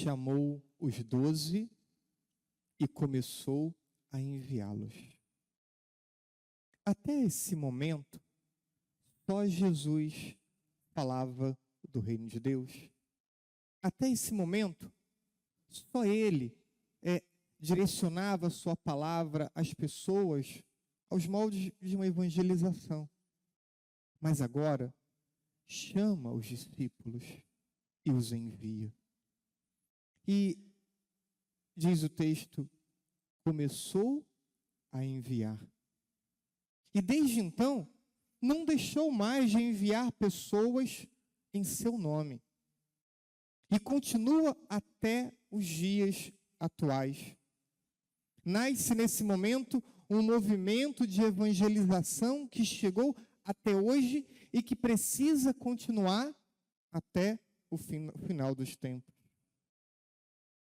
chamou os 12 e começou a enviá-los. Até esse momento, só Jesus falava do reino de Deus. Até esse momento, só ele direcionava a sua palavra às pessoas aos moldes de uma evangelização. Mas agora, chama os discípulos e os envia. E, diz o texto, começou a enviar. E desde então, não deixou mais de enviar pessoas em seu nome. E continua até os dias atuais. Nasce nesse momento um movimento de evangelização que chegou até hoje e que precisa continuar até o final dos tempos.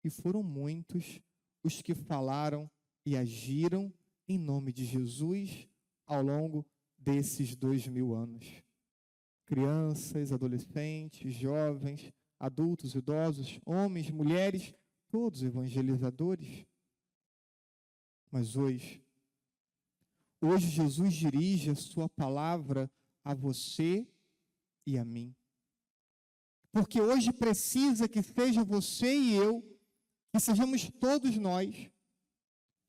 E foram muitos os que falaram e agiram em nome de Jesus ao longo desses 2000 anos. Crianças, adolescentes, jovens, adultos, idosos, homens, mulheres, todos evangelizadores. Mas hoje Jesus dirige a sua palavra a você e a mim. Porque hoje precisa que seja você e eu, que sejamos todos nós,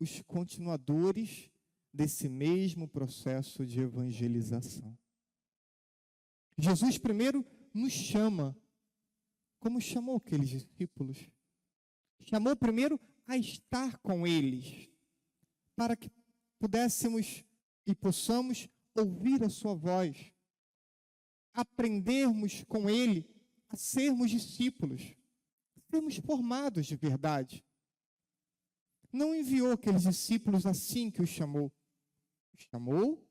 os continuadores desse mesmo processo de evangelização. Jesus primeiro nos chama, como chamou aqueles discípulos. Chamou primeiro a estar com eles, para que pudéssemos e possamos ouvir a sua voz, aprendermos com ele a sermos discípulos, sermos formados de verdade. Não enviou aqueles discípulos assim que os chamou. Os chamou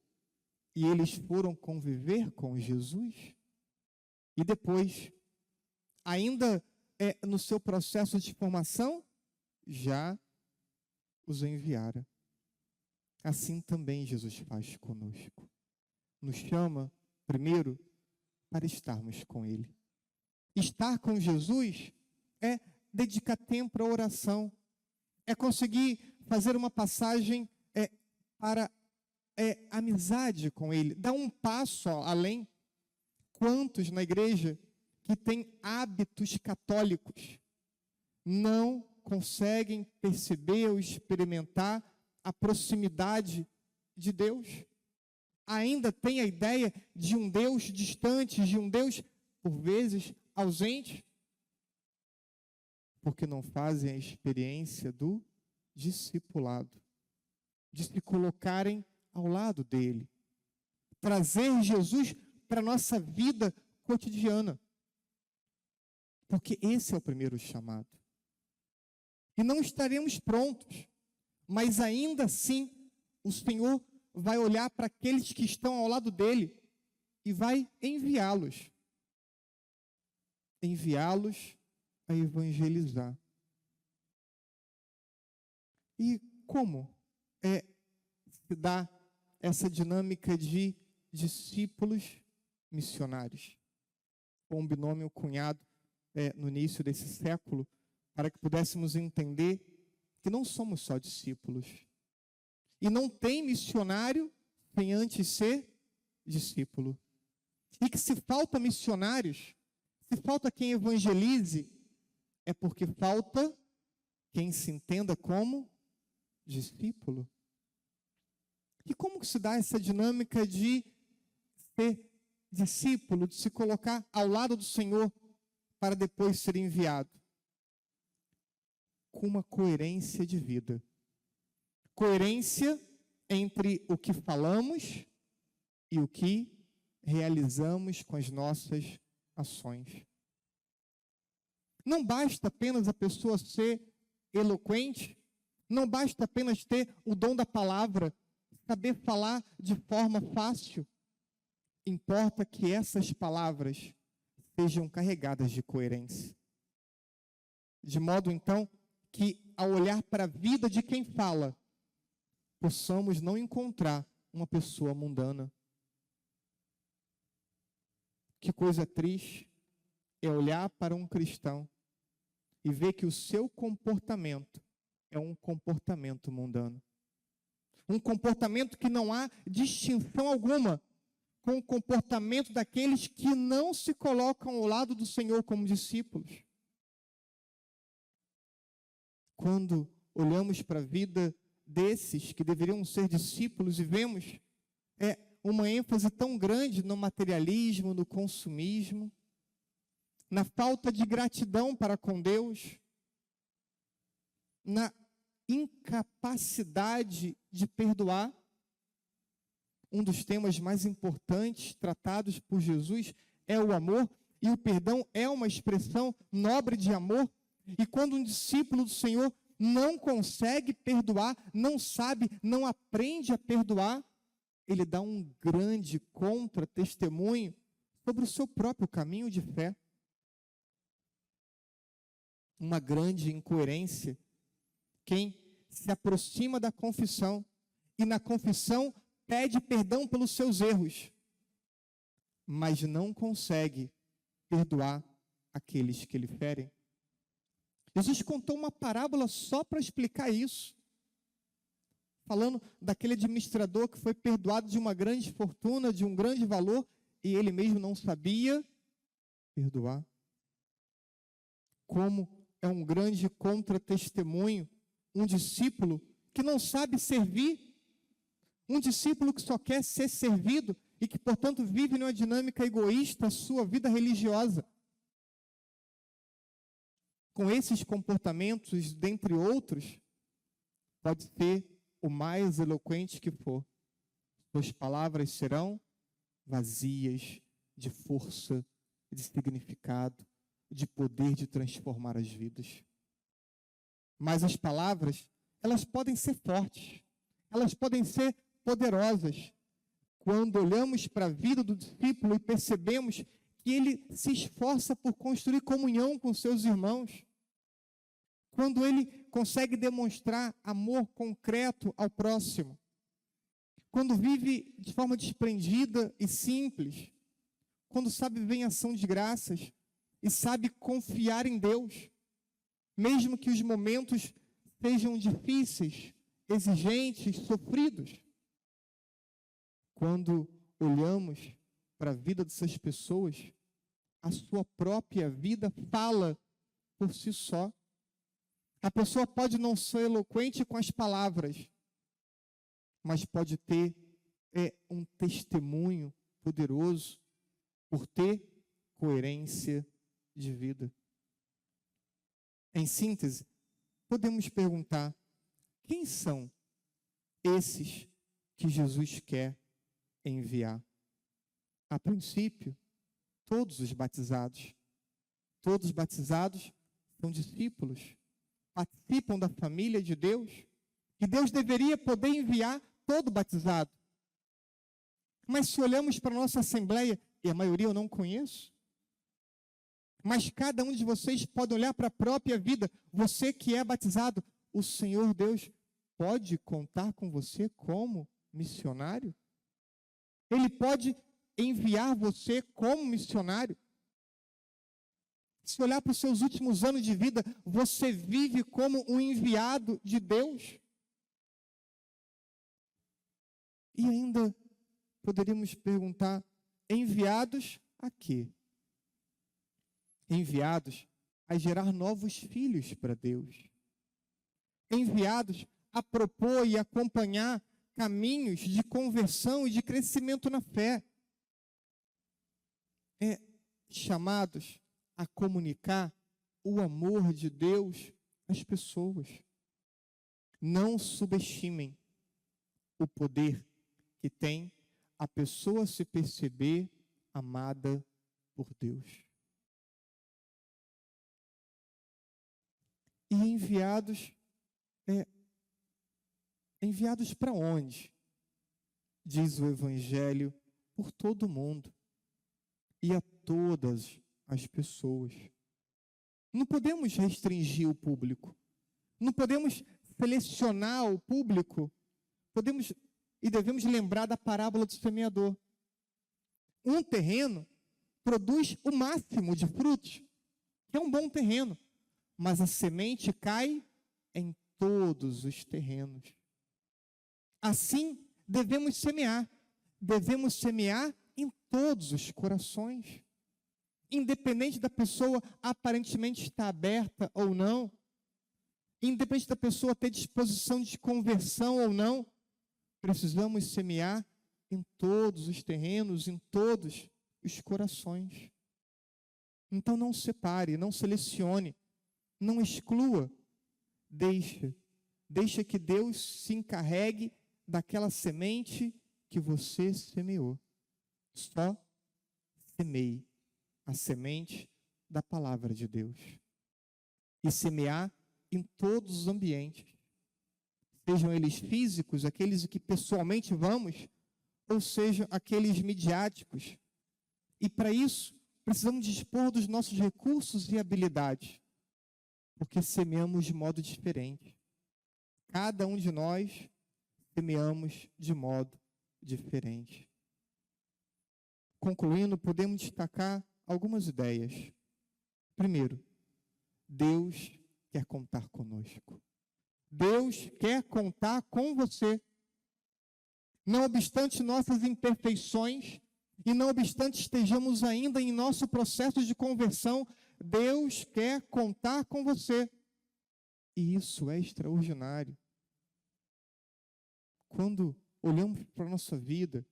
e eles foram conviver com Jesus. E depois, ainda no seu processo de formação, já os enviara. Assim também Jesus faz conosco. Nos chama, primeiro, para estarmos com ele. Estar com Jesus é dedicar tempo para a oração. É conseguir fazer uma passagem para amizade com ele. Dar um passo além. Quantos na igreja que têm hábitos católicos não conseguem perceber ou experimentar a proximidade de Deus? Ainda tem a ideia de um Deus distante, de um Deus, por vezes, ausente, porque não fazem a experiência do discipulado, de se colocarem ao lado dele, trazer Jesus para a nossa vida cotidiana, porque esse é o primeiro chamado. E não estaremos prontos, mas ainda assim o Senhor vai olhar para aqueles que estão ao lado dele e vai enviá-los a evangelizar. E como se dá essa dinâmica de discípulos missionários? Um binômio cunhado no início desse século, para que pudéssemos entender que não somos só discípulos. E não tem missionário sem antes ser discípulo. E que se falta missionários, se falta quem evangelize, é porque falta quem se entenda como discípulo. E como que se dá essa dinâmica de ser discípulo, de se colocar ao lado do Senhor para depois ser enviado? Com uma coerência de vida. Coerência entre o que falamos e o que realizamos com as nossas ações. Não basta apenas a pessoa ser eloquente, não basta apenas ter o dom da palavra, saber falar de forma fácil. Importa que essas palavras sejam carregadas de coerência. De modo, então, que ao olhar para a vida de quem fala, possamos não encontrar uma pessoa mundana. Que coisa triste é olhar para um cristão e vê que o seu comportamento é um comportamento mundano. Um comportamento que não há distinção alguma com o comportamento daqueles que não se colocam ao lado do Senhor como discípulos. Quando olhamos para a vida desses que deveriam ser discípulos e vemos uma ênfase tão grande no materialismo, no consumismo, na falta de gratidão para com Deus, na incapacidade de perdoar. Um dos temas mais importantes tratados por Jesus é o amor, e o perdão é uma expressão nobre de amor. E quando um discípulo do Senhor não consegue perdoar, não sabe, não aprende a perdoar, ele dá um grande contra-testemunho sobre o seu próprio caminho de fé. Uma grande incoerência. Quem se aproxima da confissão e na confissão pede perdão pelos seus erros, mas não consegue perdoar aqueles que lhe ferem. Jesus contou uma parábola só para explicar isso, falando daquele administrador que foi perdoado de uma grande fortuna, de um grande valor, e ele mesmo não sabia perdoar. Como é um grande contra-testemunho um discípulo que não sabe servir, um discípulo que só quer ser servido e que, portanto, vive numa dinâmica egoísta a sua vida religiosa. Com esses comportamentos, dentre outros, pode ser o mais eloquente que for, suas palavras serão vazias de força, de significado, de poder de transformar as vidas. Mas as palavras, elas podem ser fortes, elas podem ser poderosas. Quando olhamos para a vida do discípulo e percebemos que ele se esforça por construir comunhão com seus irmãos, quando ele consegue demonstrar amor concreto ao próximo, quando vive de forma desprendida e simples, quando sabe viver em ação de graças e sabe confiar em Deus, mesmo que os momentos sejam difíceis, exigentes, sofridos. Quando olhamos para a vida dessas pessoas, a sua própria vida fala por si só. A pessoa pode não ser eloquente com as palavras, mas pode ter um testemunho poderoso por ter coerência de vida. Em síntese, podemos perguntar: quem são esses que Jesus quer enviar? A princípio, todos os batizados. Todos os batizados são discípulos, participam da família de Deus, e Deus deveria poder enviar todo batizado. Mas se olhamos para a nossa assembleia, e a maioria eu não conheço, mas cada um de vocês pode olhar para a própria vida. Você que é batizado, o Senhor Deus pode contar com você como missionário? Ele pode enviar você como missionário? Se olhar para os seus últimos anos de vida, você vive como um enviado de Deus? E ainda poderíamos perguntar: enviados a quê? Enviados a gerar novos filhos para Deus. Enviados a propor e acompanhar caminhos de conversão e de crescimento na fé. Chamados a comunicar o amor de Deus às pessoas. Não subestimem o poder que tem a pessoa se perceber amada por Deus. E enviados para onde? Diz o Evangelho: por todo o mundo e a todas as pessoas. Não podemos restringir o público, não podemos selecionar o público. Podemos e devemos lembrar da parábola do semeador. Um terreno produz o máximo de frutos, que é um bom terreno, mas a semente cai em todos os terrenos. Assim, devemos semear em todos os corações. Independente da pessoa aparentemente estar aberta ou não, independente da pessoa ter disposição de conversão ou não, precisamos semear em todos os terrenos, em todos os corações. Então não separe, não selecione, não exclua, deixa que Deus se encarregue daquela semente que você semeou. Só semeie a semente da palavra de Deus. E semear em todos os ambientes, sejam eles físicos, aqueles que pessoalmente vamos, ou sejam aqueles midiáticos. E para isso, precisamos dispor dos nossos recursos e habilidades, porque semeamos de modo diferente. Cada um de nós semeamos de modo diferente. Concluindo, podemos destacar algumas ideias. Primeiro, Deus quer contar conosco. Deus quer contar com você. Não obstante nossas imperfeições, e não obstante estejamos ainda em nosso processo de conversão, Deus quer contar com você. E isso é extraordinário. Quando olhamos para a nossa vida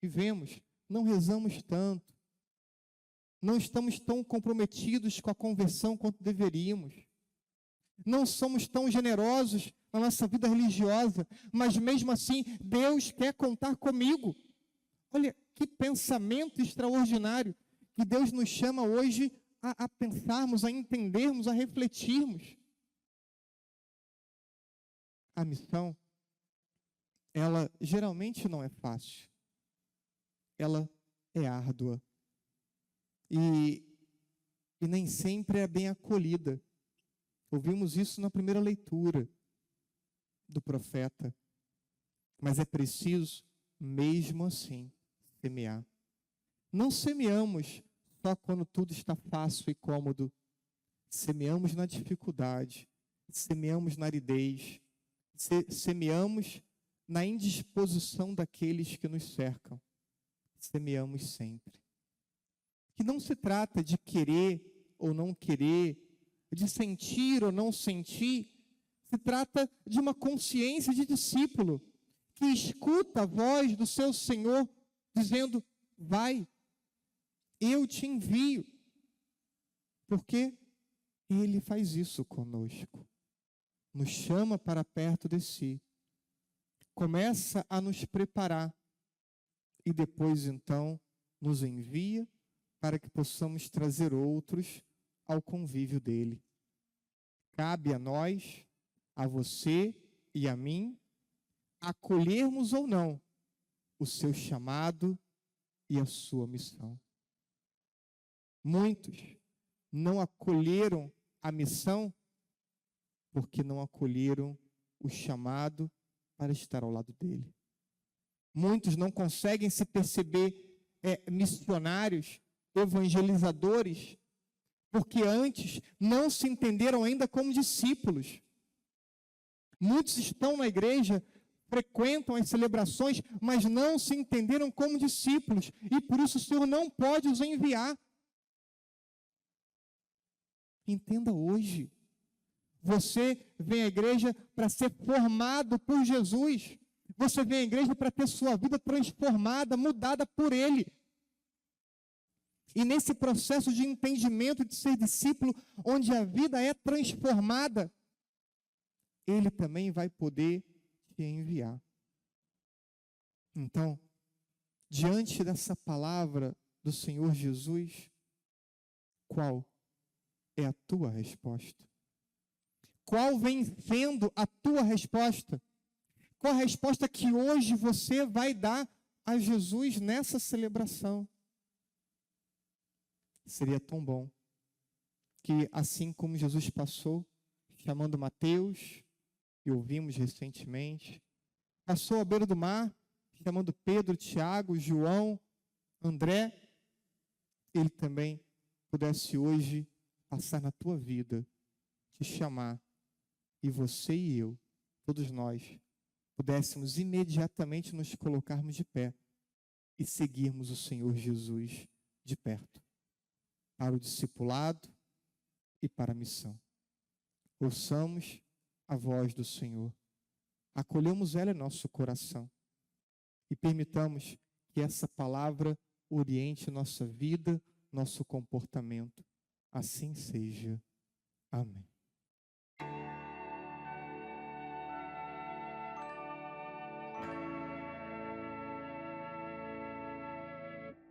e vemos, não rezamos tanto, não estamos tão comprometidos com a conversão quanto deveríamos, não somos tão generosos na nossa vida religiosa, mas mesmo assim, Deus quer contar comigo. Olha, que pensamento extraordinário que Deus nos chama hoje a pensarmos, a entendermos, a refletirmos. A missão, ela geralmente não é fácil. Ela é árdua. E nem sempre é bem acolhida. Ouvimos isso na primeira leitura do profeta. Mas é preciso, mesmo assim, semear. Não semeamos só quando tudo está fácil e cômodo. Semeamos na dificuldade, semeamos na aridez, semeamos na indisposição daqueles que nos cercam. Semeamos sempre. Que não se trata de querer ou não querer, de sentir ou não sentir, se trata de uma consciência de discípulo, que escuta a voz do seu Senhor, dizendo, vai, eu te envio. Porque Ele faz isso conosco. Nos chama para perto de si. Começa a nos preparar. E depois, então, nos envia para que possamos trazer outros ao convívio dele. Cabe a nós, a você e a mim, acolhermos ou não o seu chamado e a sua missão. Muitos não acolheram a missão porque não acolheram o chamado para estar ao lado dele. Muitos não conseguem se perceber missionários, evangelizadores, porque antes não se entenderam ainda como discípulos. Muitos estão na igreja, frequentam as celebrações, mas não se entenderam como discípulos, e por isso o Senhor não pode os enviar. Entenda hoje, você vem à igreja para ser formado por Jesus, você vem à igreja para ter sua vida transformada, mudada por Ele. E nesse processo de entendimento de ser discípulo, onde a vida é transformada, Ele também vai poder te enviar. Então, diante dessa palavra do Senhor Jesus, qual é a tua resposta? Qual vem sendo a tua resposta? Qual a resposta que hoje você vai dar a Jesus nessa celebração? Seria tão bom que, assim como Jesus passou, chamando Mateus, que ouvimos recentemente, passou à beira do mar, chamando Pedro, Tiago, João, André, ele também pudesse hoje passar na tua vida, te chamar e você e eu, todos nós, pudéssemos imediatamente nos colocarmos de pé e seguirmos o Senhor Jesus de perto, para o discipulado e para a missão. Ouçamos a voz do Senhor, acolhamos ela em nosso coração e permitamos que essa palavra oriente nossa vida, nosso comportamento. Assim seja. Amém.